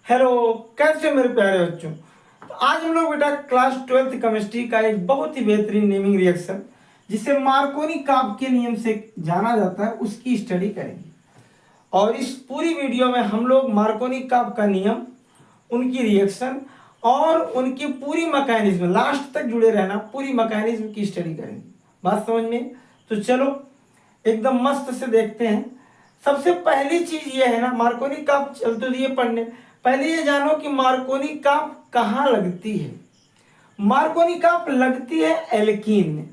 Hello, कैसे हो मेरे प्यारे बच्चों। तो आज हम लोग बेटा क्लास 12th केमिस्ट्री का एक बहुत ही बेहतरीन नेमिंग रिएक्शन जिसे मार्कोनी काप के नियम से जाना जाता है उसकी स्टडी करेंगे। और इस पूरी वीडियो में हम लोग मार्कोनी काप का नियम, उनकी रिएक्शन और उनकी पूरी मैकेनिज्म, लास्ट तक जुड़े रहना, पूरी मैकेनिज्म की स्टडी करेंगे। बात समझ में? तो चलो एकदम मस्त से देखते हैं। सबसे पहली चीज ये है ना, मार्कोनी काप चल तो दिए पढ़ने, पहले ये जानो कि मार्कोनी काप कहाँ लगती है। मार्कोनी काप लगती है एल्कीन में।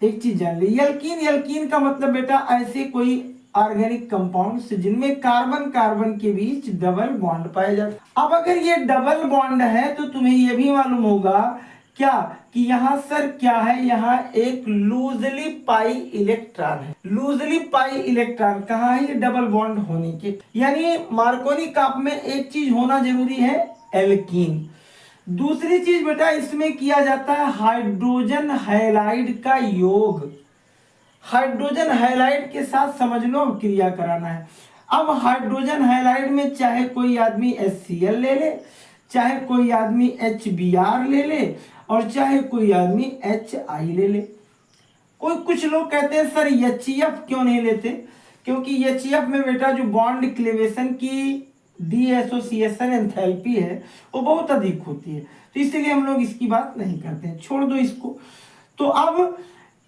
एक चीज जान ली, एल्कीन, एल्कीन का मतलब बेटा ऐसे कोई ऑर्गेनिक कंपाउंड्स जिनमें कार्बन कार्बन के बीच डबल बॉन्ड पाए जाते हैं। अब अगर ये डबल बॉन्ड है तो तुम्हें यह भी मालूम होगा क्या कि यहाँ सर क्या है, यहाँ एक लूजली पाई इलेक्ट्रॉन है। लूजली पाई इलेक्ट्रॉन कहाँ है? ये डबल बॉन्ड होने के, यानी मार्कोनी काप में एक चीज होना जरूरी है, एल्कीन। दूसरी चीज बेटा इसमें किया जाता है हाइड्रोजन हैलाइड का योग। हाइड्रोजन हैलाइड के साथ समझ लो क्रिया कराना है। अब हाइड्रोजन हैलाइड में चाहे कोई आदमी HCl ले ले, चाहे कोई आदमी HBr ले ले, और चाहे कोई आदमी HI ले ले। कुछ लोग कहते हैं सर HF क्यों नहीं लेते? क्योंकि HF में बेटा जो बॉन्ड क्लेवेशन की डीएसोसिएशन एंथैल्पी है वो बहुत अधिक होती है, तो इसलिए हम लोग इसकी बात नहीं करते हैं, छोड़ दो इसको। तो अब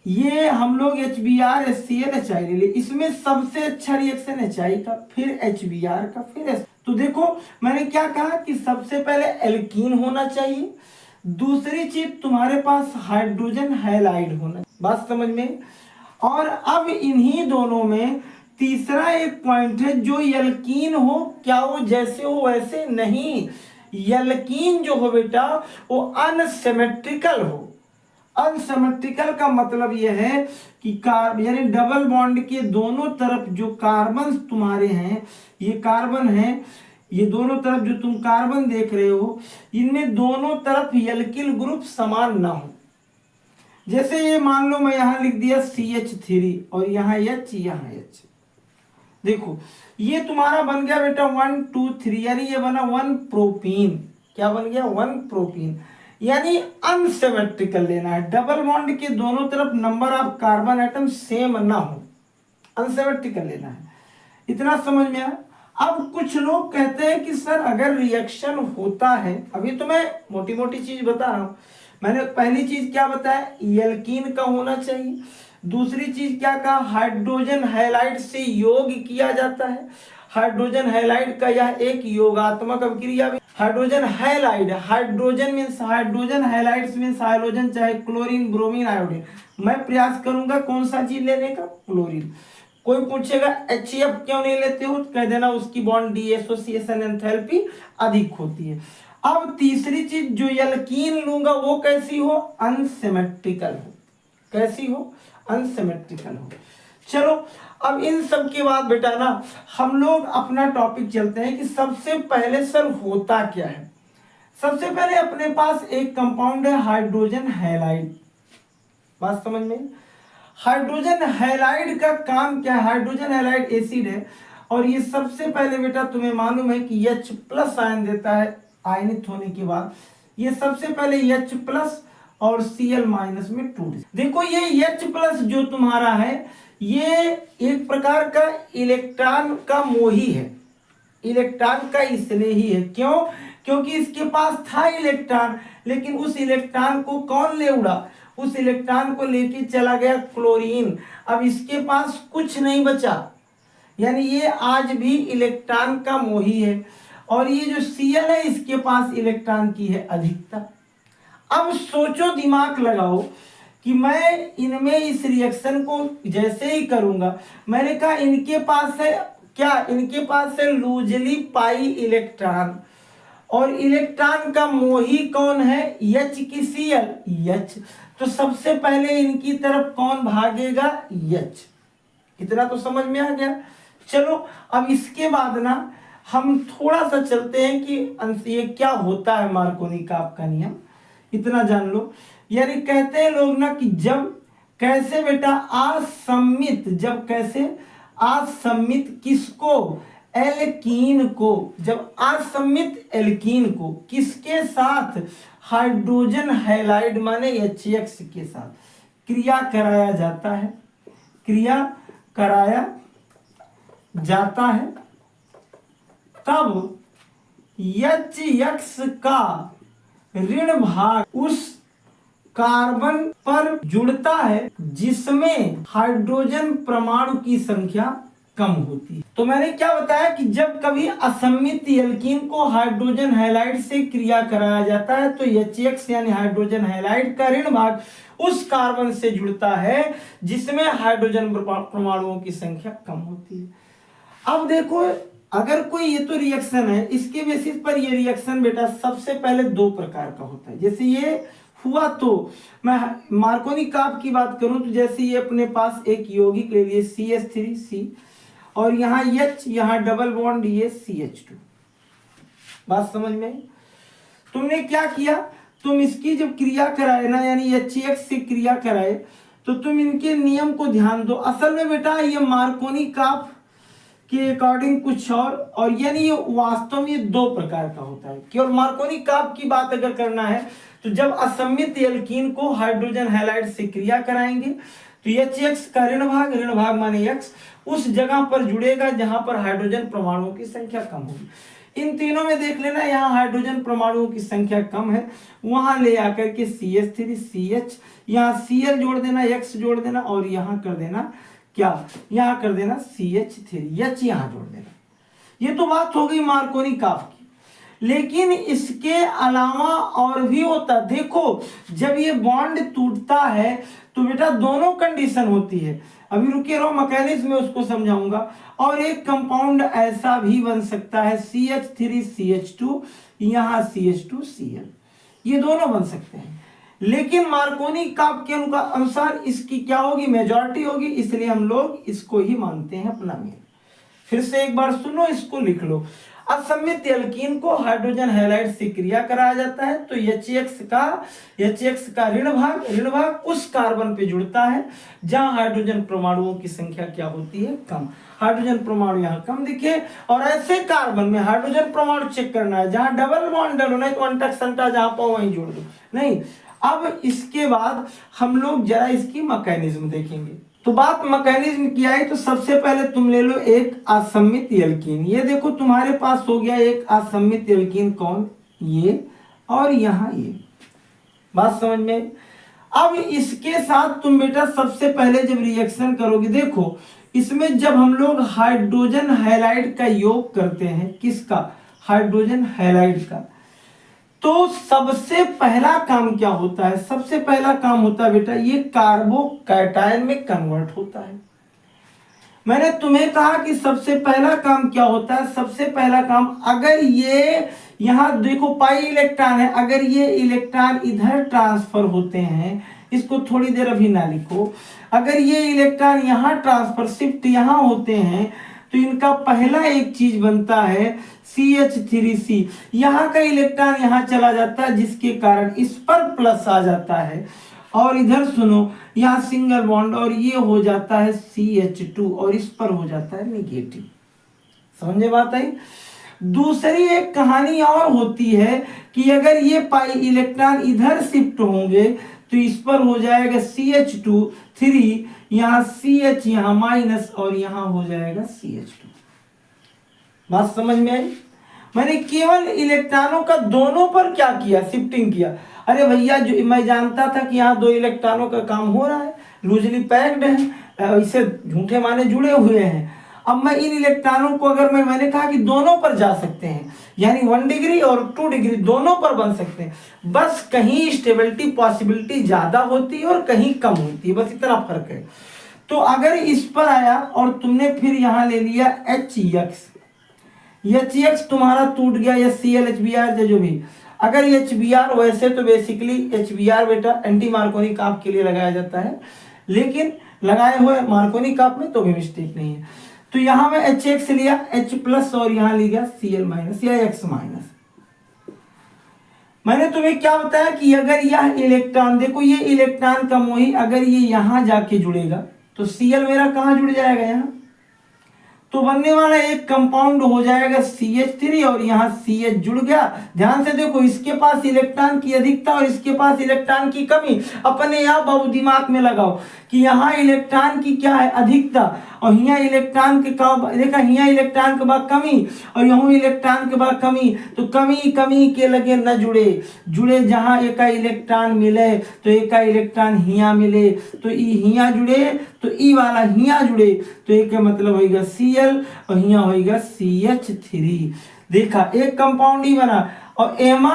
ये हम लोग HBr HCl HI ले ले, इसमें सबसे अच्छा रिएक्शन HI का, फिर HBr का, फिर तो देखो मैंने क्या कहा कि सबसे पहले एल्कीन होना चाहिए, दूसरी चीज तुम्हारे पास हाइड्रोजन हैलाइड होना। बात समझ में? और अब इन्हीं दोनों में तीसरा एक पॉइंट है, जो एल्कीन हो क्या वो जैसे हो वैसे नहीं, एल्कीन जो हो बेटा वो अनसिमेट्रिकल हो। अनसिमेट्रिकल का मतलब यह है कि यानी डबल बॉन्ड के दोनों तरफ जो कार्बन तुम्हारे हैं, ये कार्बन है, ये दोनों तरफ जो तुम कार्बन देख रहे हो, इनमें दोनों तरफ एल्किल ग्रुप समान ना हो। जैसे ये मान लो मैं यहां लिख दिया CH3 और यहाँ H, यहाँ H। देखो ये तुम्हारा बन गया बेटा 1 2 3, यानी ये बना 1 प्रोपीन। क्या बन गया? 1 प्रोपीन। यानी अनसिमेट्रिकल लेना है, डबल बॉन्ड के दोनों तरफ number of carbon atom same ना हो, अनसिमेट्रिकल लेना है। इतना समझ में आया? अब कुछ लोग कहते हैं कि सर अगर रिएक्शन होता है, अभी तो मैं मोटी मोटी चीज बता रहा हूं। मैंने पहली चीज क्या बताया, एल्कीन का होना चाहिए। दूसरी चीज क्या कहा, हाइड्रोजन हैलाइड से योग किया जाता है। हाइड्रोजन हैलाइड का यह एक योगात्मक अभिक्रिया भी। Hydrogen halide, hydrogen means hydrogen halides means hydrogen, चाहे क्लोरीन ब्रोमीन आयोडीन। मैं प्रयास करूंगा कौन सा चीज लेने का, क्लोरीन। कोई पूछेगा HF क्यों नहीं लेते हो, कह देना उसकी बॉन्ड डीएसोसिएशन एंथैल्पी अधिक होती है। अब तीसरी चीज जो एल्कीन लूंगा वो कैसी हो, अनसिमेट्रिकल हो। कैसी हो? अनसिमेट्रिकल हो। चलो अब इन सब के बाद बेटा ना हम लोग अपना टॉपिक चलते हैं कि सबसे पहले सर होता क्या है। सबसे पहले अपने पास एक कंपाउंड है हाइड्रोजन हैलाइड। बात समझ में? हाइड्रोजन हैलाइड का काम क्या है? हाइड्रोजन हैलाइड एसिड है और ये सबसे पहले बेटा तुम्हें मालूम है कि H+ आयन देता है आयनित होने के बाद। ये सबसे पहले H+ और Cl- में टूट। देखो ये H+ जो तुम्हारा है ये एक प्रकार का इलेक्ट्रॉन का मोही है, इलेक्ट्रॉन का स्नेही है। क्यों? क्योंकि इसके पास था इलेक्ट्रॉन, लेकिन उस इलेक्ट्रॉन को कौन ले उड़ा? उस इलेक्ट्रॉन को लेके चला गया क्लोरीन। अब इसके पास कुछ नहीं बचा, यानी ये आज भी इलेक्ट्रॉन का मोही है। और ये जो Cl है इसके पास इलेक्ट्रॉन की है अधिकता। अब सोचो, दिमाग लगाओ कि मैं इनमें इस रिएक्शन को जैसे ही करूंगा, मैंने कहा इनके पास है क्या, इनके पास है लूजली पाई इलेक्ट्रॉन, और इलेक्ट्रॉन का मोही कौन है, H की Cl, H। तो सबसे पहले इनकी तरफ कौन भागेगा, H। इतना तो समझ में आ गया। चलो अब इसके बाद ना हम थोड़ा सा चलते हैं कि ये क्या होता है मार्कोनी काप का नियम, इतना जान लो। यानी कहते हैं लोग ना कि जब कैसे बेटा असम्मित, जब कैसे असम्मित किसको, एल्कीन को, जब असमित एल्कीन को किसके साथ, हाइड्रोजन हैलाइड माने HX के साथ क्रिया कराया जाता है, क्रिया कराया जाता है, तब HX का ऋण भाग उस कार्बन पर जुड़ता है जिसमें हाइड्रोजन परमाणु की संख्या कम होती है। तो मैंने क्या बताया कि जब कभी असमित एल्कीन को हाइड्रोजन हैलाइड से क्रिया कराया जाता है तो HX यानी हाइड्रोजन हैलाइड का ऋण भाग उस कार्बन से जुड़ता है जिसमें हाइड्रोजन परमाणुओं की संख्या कम होती है। अब देखो, अगर कोई, ये तो रिएक्शन है, इसके बेसिस पर ये रिएक्शन बेटा सबसे पहले दो प्रकार का होता है। जैसे ये हुआ तो मैं मार्कोनी काप की बात करूं तो जैसे ये अपने पास एक यौगिक ले लिए CH3C और यहाँ H, यहाँ डबल बॉन्ड ये CH2। बात समझ में आई? तुमने क्या किया, तुम इसकी जब क्रिया कराए ना, यानी HCX से क्रिया कराए, तो तुम इनके नियम को ध्यान दो। असल में बेटा ये मार्कोनी काप के अकॉर्डिंग कुछ और यानी ये वास्तव में ये दो प्रकार का होता है। केवल मार्कोनी काप की बात अगर करना है तो जब असमित एल्कीन को हाइड्रोजन हैलाइड से क्रिया कराएंगे तो HX का ऋण भाग माने X उस जगह पर जुड़ेगा जहां पर हाइड्रोजन परमाणुओं की संख्या कम होगी। इन तीनों में देख लेना, यहाँ हाइड्रोजन परमाणुओं की संख्या कम है, वहां ले आकर के CH3CH, यहाँ Cl जोड़ देना, X जोड़ देना और यहाँ कर देना क्या, यहाँ कर देना CH3H यहाँ जोड़ देना। ये तो बात हो गई मार्कोनी काप की। लेकिन इसके अलावा और भी होता, देखो जब ये बॉन्ड टूटता है तो बेटा दोनों कंडीशन होती है, अभी रुके रहो, मैकेनिज्म में उसको समझाऊंगा। और एक कंपाउंड ऐसा भी बन सकता है CH3CH2, यहाँ CH2Cl, ये दोनों बन सकते हैं। लेकिन मार्कोनी काप के अनुसार इसकी क्या होगी, मेजॉरिटी होगी, इसलिए हम लोग इसको ही मानते हैं अपना मेन। फिर से एक बार सुनो, इसको लिख लो। असमित एल्कीन को हाइड्रोजन हैलाइड से क्रिया कराया जाता है तो HX का ऋण भाग उस कार्बन पे जुड़ता है जहां हाइड्रोजन परमाणुओं की संख्या क्या होती है, कम। हाइड्रोजन परमाणु यहाँ कम दिखे और ऐसे कार्बन में हाइड्रोजन परमाणु चेक करना है जहां डबल बॉन्ड डालो, नहीं तो अंटक संटा जहां पाओ वहीं जोड़ दो, नहीं। अब इसके बाद हम लोग जरा इसकी मैकेनिज्म देखेंगे। तो बात मैकेनिज्म की आई तो सबसे पहले तुम ले लो एक असमित एल्कीन। ये देखो तुम्हारे पास हो गया एक असमित एल्कीन, कौन, ये और यहाँ ये। बात समझ में? अब इसके साथ तुम बेटा सबसे पहले जब रिएक्शन करोगे, देखो इसमें जब हम लोग हाइड्रोजन हैलाइड का योग करते हैं, किसका, हाइड्रोजन हैलाइड का, तो सबसे पहला काम क्या होता है, सबसे पहला काम होता है बेटा ये कार्बोकैटायन में कन्वर्ट होता है। मैंने तुम्हें कहा कि सबसे पहला काम क्या होता है, सबसे पहला काम, अगर ये यहाँ देखो पाई इलेक्ट्रॉन है, अगर ये इलेक्ट्रॉन इधर ट्रांसफर होते हैं, इसको थोड़ी देर अभी ना लिखो, अगर ये इलेक्ट्रॉन यहाँ ट्रांसफर शिफ्ट यहाँ होते हैं तो इनका पहला एक चीज बनता है CH3C, यहाँ का इलेक्ट्रॉन यहाँ चला जाता है जिसके कारण इस पर प्लस आ जाता है और इधर सुनो यहाँ सिंगल बॉन्ड और ये हो जाता है CH2 और इस पर हो जाता है निगेटिव। समझे बात आई? दूसरी एक कहानी और होती है कि अगर ये पाई इलेक्ट्रॉन इधर शिफ्ट होंगे तो इस पर हो जाएगा CH2 3, यहाँ CH यहाँ माइनस और यहाँ हो जाएगा CH2। बात समझ में आई? मैंने केवल इलेक्ट्रॉनों का दोनों पर क्या किया, शिफ्टिंग किया। अरे भैया जो मैं जानता था कि यहाँ दो इलेक्ट्रॉनों का काम हो रहा है, लूजली पैक्ड है, इसे झूठे माने जुड़े हुए हैं। अब मैं इन इलेक्ट्रॉनों को अगर मैंने कहा कि दोनों पर जा सकते हैं, यानी 1 डिग्री और 2 डिग्री दोनों पर बन सकते हैं, बस कहीं स्टेबिलिटी पॉसिबिलिटी ज्यादा होती है और कहीं कम होती है, बस इतना फर्क है। तो अगर इस पर आया और तुमने फिर यहाँ ले लिया HX तुम्हारा टूट गया, या Cl HBr जो भी, अगर HBr वैसे तो बेसिकली HBr बेटा एंटी मार्कोनी काप के लिए लगाया जाता है, लेकिन लगाए हुए मार्कोनी काप में तो भी मिस्टेक नहीं है। तो यहाँ में HX लिया H+ और यहाँ लिया Cl- या X-। मैंने तुम्हें क्या बताया कि अगर यह इलेक्ट्रॉन, देखो ये इलेक्ट्रॉन का मोही अगर ये यहाँ जाके जुड़ेगा तो Cl मेरा कहाँ जुड़ जाएगा, यहाँ। तो बनने वाला एक कंपाउंड हो जाएगा CH3 और यहाँ CH जुड़ गया। ध्यान से देखो, इसके पास इलेक्ट्रॉन की अधिकता और इसके पास इलेक्ट्रॉन की कमी। अपने आप बाबू दिमाग में लगाओ कि यहाँ इलेक्ट्रॉन की क्या है, अधिकता, और यहाँ इलेक्ट्रॉन के का देखा, यहाँ इलेक्ट्रॉन के बाद कमी और यहाँ इलेक्ट्रॉन के बाद कमी। तो कमी कमी के लगे न जुड़े, जुड़े जहाँ एक इलेक्ट्रॉन मिले तो एक इलेक्ट्रॉन हिया मिले तो ई हिया जुड़े, तो ई वाला हिया जुड़े, तो एक मतलब होगा Cl और हिया होगा CH3। देखा, एक कंपाउंड ही बना। और एमा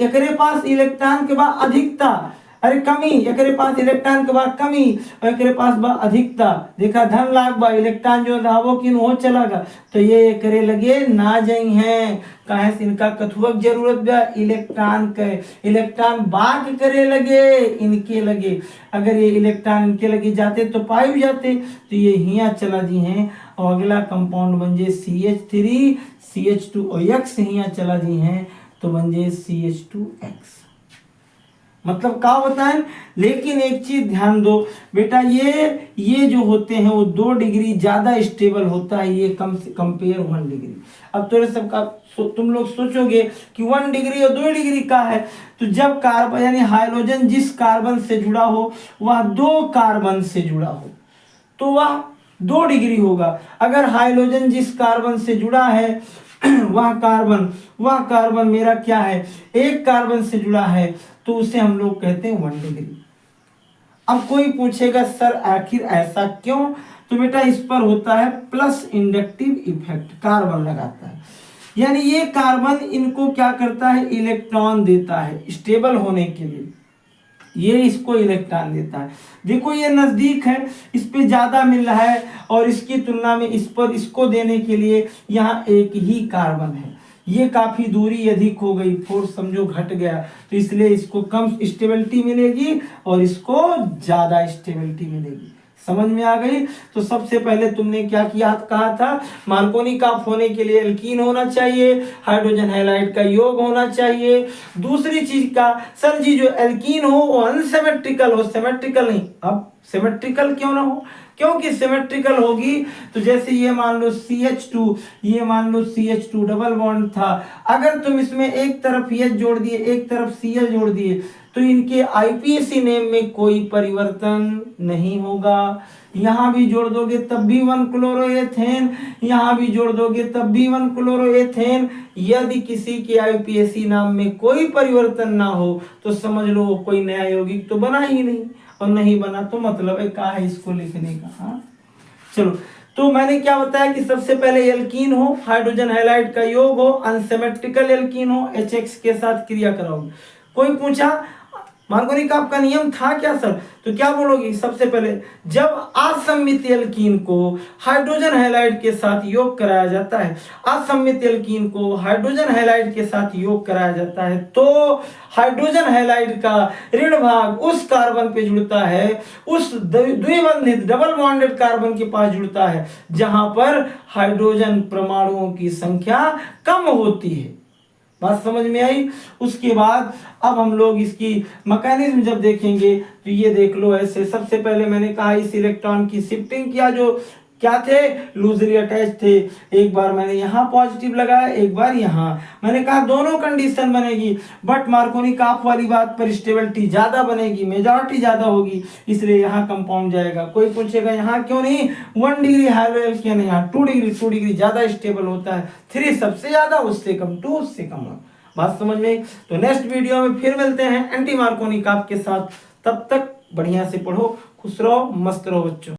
एकरे पास इलेक्ट्रॉन के बाद अधिकता, अरे कमी, एकरे पास इलेक्ट्रॉन के बाद कमी और एकरे पास बा अधिकता। देखा, धन लाग बा इलेक्ट्रॉन जो धावो किन हो चलागा, तो ये एकरे लगे ना जाई हैं। काहे से इनका कथुवक जरूरत बा इलेक्ट्रॉन के, इलेक्ट्रॉन बाक करे लगे इनके लगे। अगर ये इलेक्ट्रॉन इनके लगे जाते तो पाए भी जाते, तो ये हिया चला जी हैं और अगला कंपाउंड बन जाए CH3 CH2OX, हिया चला जी हैं तो बन जाए CH2X। मतलब क्या होता है। लेकिन एक चीज ध्यान दो बेटा, ये जो होते हैं वो 2 डिग्री ज्यादा स्टेबल होता है, ये कम से कंपेयर 1 डिग्री। अब थोड़े सबका तुम लोग सोचोगे कि 1 डिग्री और 2 डिग्री का है, तो जब कार्बन यानी हाइड्रोजन जिस कार्बन से जुड़ा हो वह 2 कार्बन से जुड़ा हो तो वह 2 डिग्री होगा। अगर हाइड्रोजन जिस कार्बन से जुड़ा है वह कार्बन मेरा क्या है, 1 कार्बन से जुड़ा है, तो उसे हम लोग कहते हैं 1 डिग्री। अब कोई पूछेगा सर आखिर ऐसा क्यों, तो बेटा इस पर होता है प्लस इंडक्टिव इफेक्ट, कार्बन लगाता है। यानी ये कार्बन इनको क्या करता है, इलेक्ट्रॉन देता है स्टेबल होने के लिए, ये इसको इलेक्ट्रॉन देता है। देखो ये नजदीक है, इस पे ज्यादा मिल रहा है और इसकी तुलना में इस पर इसको देने के लिए यहाँ एक ही कार्बन है, ये काफी दूरी अधिक हो गई, फोर्स समझो घट गया, तो इसलिए इसको कम स्टेबिलिटी मिलेगी और इसको ज्यादा स्टेबिलिटी मिलेगी। समझ में आ गई। तो सबसे पहले तुमने क्या किया, कहा था मार्कोनी काप होने के लिए एल्कीन होना चाहिए, हाइड्रोजन हैलाइड का योग होना चाहिए। दूसरी चीज का, सर जी जो एल्कीन हो वो अनसिमेट्रिकल हो, सिमेट्रिकल नहीं। अब सिमेट्रिकल क्यों ना हो, क्योंकि सिमेट्रिकल होगी तो जैसे ये मान लो CH2, ये मान लो CH2 डबल बॉन्ड था, अगर तुम इसमें एक तरफ H जोड़ दिए एक तरफ Cl जोड़ दिए तो इनके IPAC नेम में कोई परिवर्तन नहीं होगा। यहाँ भी जोड़ दोगे तब भी 1 क्लोरोएथेन, यहाँ भी जोड़ दोगे तब भी 1 क्लोरोएथेन। यदि किसी के IPAC नाम में कोई परिवर्तन ना हो तो समझ लो कोई नया यौगिक तो बना ही नहीं, और नहीं बना तो मतलब है कहा है इसको लिखने का। हाँ चलो, तो मैंने क्या बताया कि सबसे पहले एल्कीन हो, हाइड्रोजन हैलाइड का योग हो, अनसिमेट्रिकल एल्कीन हो, HX के साथ क्रिया कराओगे। कोई पूछा मार्कोनी का आपका नियम था क्या सर, तो क्या बोलोगे, सबसे पहले जब असम्मित एल्कीन को हाइड्रोजन हैलाइड के साथ योग कराया जाता है, असम्मित एल्कीन को हाइड्रोजन हैलाइड के साथ योग कराया जाता है, तो हाइड्रोजन हैलाइड का ऋण भाग उस कार्बन पे जुड़ता है, उस द्विबंधित डबल बॉन्डेड कार्बन के पास जुड़ता है जहां पर हाइड्रोजन परमाणुओं की संख्या कम होती है। बात समझ में आई। उसके बाद अब हम लोग इसकी मैकेनिज्म जब देखेंगे तो ये देख लो ऐसे, सबसे पहले मैंने कहा इस इलेक्ट्रॉन की शिफ्टिंग किया, जो क्या थे लूजली अटैच थे, एक बार मैंने यहाँ पॉजिटिव लगाया एक बार यहाँ, मैंने कहा दोनों कंडीशन बनेगी, बट मार्कोनी काप वाली बात पर स्टेबिलिटी ज्यादा बनेगी, मेजॉरिटी ज्यादा होगी, इसलिए यहाँ कंपाउंड जाएगा। कोई पूछेगा यहाँ क्यों नहीं, 1 डिग्री हाइलो क्यों नहीं, यहाँ 2 डिग्री ज्यादा स्टेबल होता है, 3 सबसे ज्यादा, उससे कम 2 उससे कम। बात समझ में। तो नेक्स्ट वीडियो में फिर मिलते हैं एंटी मार्कोनी काप के साथ, तब तक बढ़िया से पढ़ो, खुश रहो, मस्त रहो बच्चों।